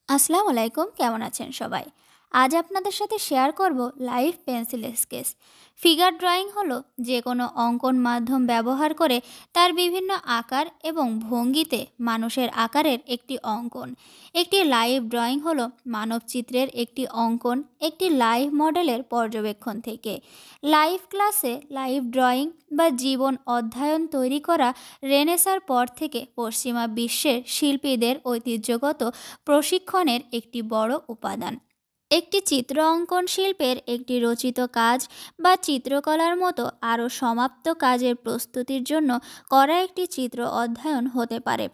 আসসালামু আলাইকুম, কেমন আছেন সবাই? আজ আপনাদের সাথে শেয়ার করব live pencil sketch. Figure drawing হলো যে কোনো অঙ্কন মাধ্যম ব্যবহার করে তার বিভিন্ন আকার এবং ভঙ্গিতে মানুষের আকারের একটি অঙ্কন। একটি লাইভ ড্রয়িং হলো মানবচিত্রের একটি অঙ্কন একটি লাইভ মডেলের পর্যবেক্ষণ থেকে। লাইভ ক্লাসে লাইভ ড্রয়িং বা জীবন অধ্যয়ন তৈরি করা রেনেসাঁর পর থেকে পশ্চিমা বিশ্বের শিল্পীদের ঐতিহ্যগত প্রশিক্ষণের একটি বড় উপাদান। একটি চিত্র অঙ্কন শিল্পের একটি রচিত কাজ বা চিত্রকলার মতো আরও সমাপ্ত কাজের প্রস্তুতির জন্য করা একটি চিত্র অধ্যয়ন হতে পারে।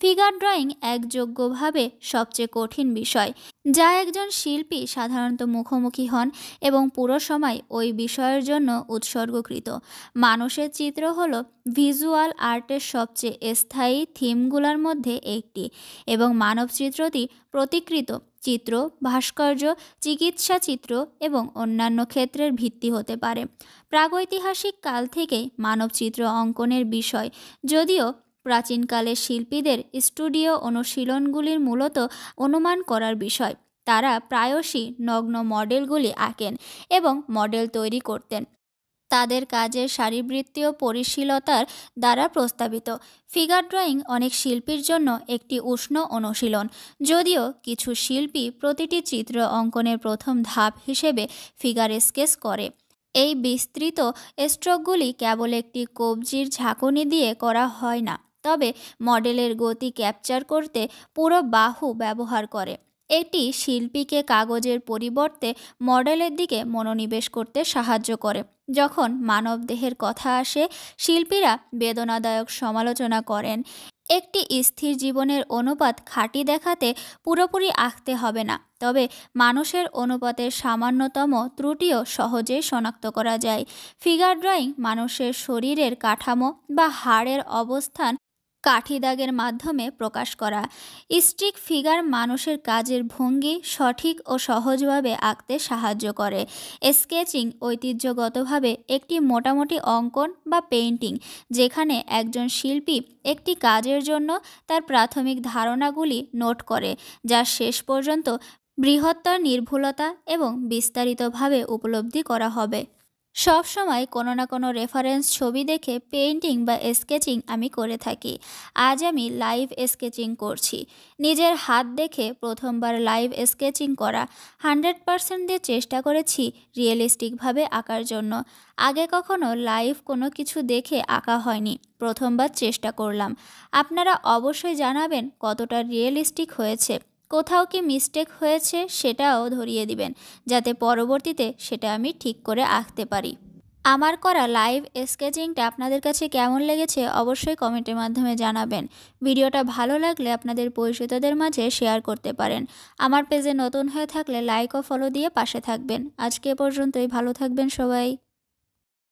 ফিগার ড্রয়িং একযোগ্যভাবে সবচেয়ে কঠিন বিষয়, যা একজন শিল্পী সাধারণত মুখোমুখি হন এবং পুরো সময় ওই বিষয়ের জন্য উৎসর্গকৃত। মানুষের চিত্র হলো ভিজুয়াল আর্টের সবচেয়ে স্থায়ী থিমগুলোর মধ্যে একটি, এবং মানব চিত্রটি প্রতিকৃত চিত্র, ভাস্কর্য, চিকিৎসা চিত্র এবং অন্যান্য ক্ষেত্রের ভিত্তি হতে পারে। প্রাগৈতিহাসিক কাল থেকেই মানবচিত্র অঙ্কনের বিষয়, যদিও প্রাচীনকালের শিল্পীদের স্টুডিও অনুশীলনগুলির মূলত অনুমান করার বিষয়। তারা প্রায়শই নগ্ন মডেলগুলি আঁকেন এবং মডেল তৈরি করতেন তাদের কাজের শারীরবৃত্তীয় পরিশীলতার দ্বারা প্রস্তাবিত। ফিগার ড্রয়িং অনেক শিল্পীর জন্য একটি উষ্ণ অনুশীলন, যদিও কিছু শিল্পী প্রতিটি চিত্র অঙ্কনের প্রথম ধাপ হিসেবে ফিগার স্কেচ করে। এই বিস্তৃত স্ট্রোকগুলি কেবল একটি কবজির ঝাঁকুনি দিয়ে করা হয় না, তবে মডেলের গতি ক্যাপচার করতে পুরো বাহু ব্যবহার করে। এটি শিল্পীকে কাগজের পরিবর্তে মডেলের দিকে মনোনিবেশ করতে সাহায্য করে। যখন মানবদেহের কথা আসে, শিল্পীরা বেদনাদায়ক সমালোচনা করেন। একটি স্থির জীবনের অনুপাত খাঁটি দেখাতে পুরোপুরি আঁকতে হবে না, তবে মানুষের অনুপাতের সামান্যতম ত্রুটিও সহজেই শনাক্ত করা যায়। ফিগার ড্রয়িং মানুষের শরীরের কাঠামো বা হাড়ের অবস্থান কাঠি দাগের মাধ্যমে প্রকাশ করা। স্টিক ফিগার মানুষের কাজের ভঙ্গি সঠিক ও সহজভাবে আঁকতে সাহায্য করে। স্কেচিং ঐতিহ্যগতভাবে একটি মোটামুটি অঙ্কন বা পেইন্টিং, যেখানে একজন শিল্পী একটি কাজের জন্য তার প্রাথমিক ধারণাগুলি নোট করে, যা শেষ পর্যন্ত বৃহত্তর নির্ভুলতা এবং বিস্তারিতভাবে উপলব্ধি করা হবে। সব সময় কোনো না কোনো রেফারেন্স ছবি দেখে পেইন্টিং বা স্কেচিং আমি করে থাকি। আজ আমি লাইভ স্কেচিং করছি। নিজের হাত দেখে প্রথমবার লাইভ স্কেচিং করা। 100% দিয়ে চেষ্টা করেছি রিয়েলিস্টিকভাবে আঁকার জন্য। আগে কখনো লাইভ কোনো কিছু দেখে আঁকা হয়নি, প্রথমবার চেষ্টা করলাম। আপনারা অবশ্যই জানাবেন কতটা রিয়েলিস্টিক হয়েছে। কোথাও কি মিস্টেক হয়েছে সেটাও ধরিয়ে দিবেন, যাতে পরবর্তীতে সেটা আমি ঠিক করে আঁকতে পারি। আমার করা লাইভ স্কেচিংটা আপনাদের কাছে কেমন লেগেছে অবশ্যই কমেন্টের মাধ্যমে জানাবেন। ভিডিওটা ভালো লাগলে আপনাদের পরিচিতদের মাঝে শেয়ার করতে পারেন। আমার পেজে নতুন হয়ে থাকলে লাইক ও ফলো দিয়ে পাশে থাকবেন। আজকে এ পর্যন্তই, ভালো থাকবেন সবাই।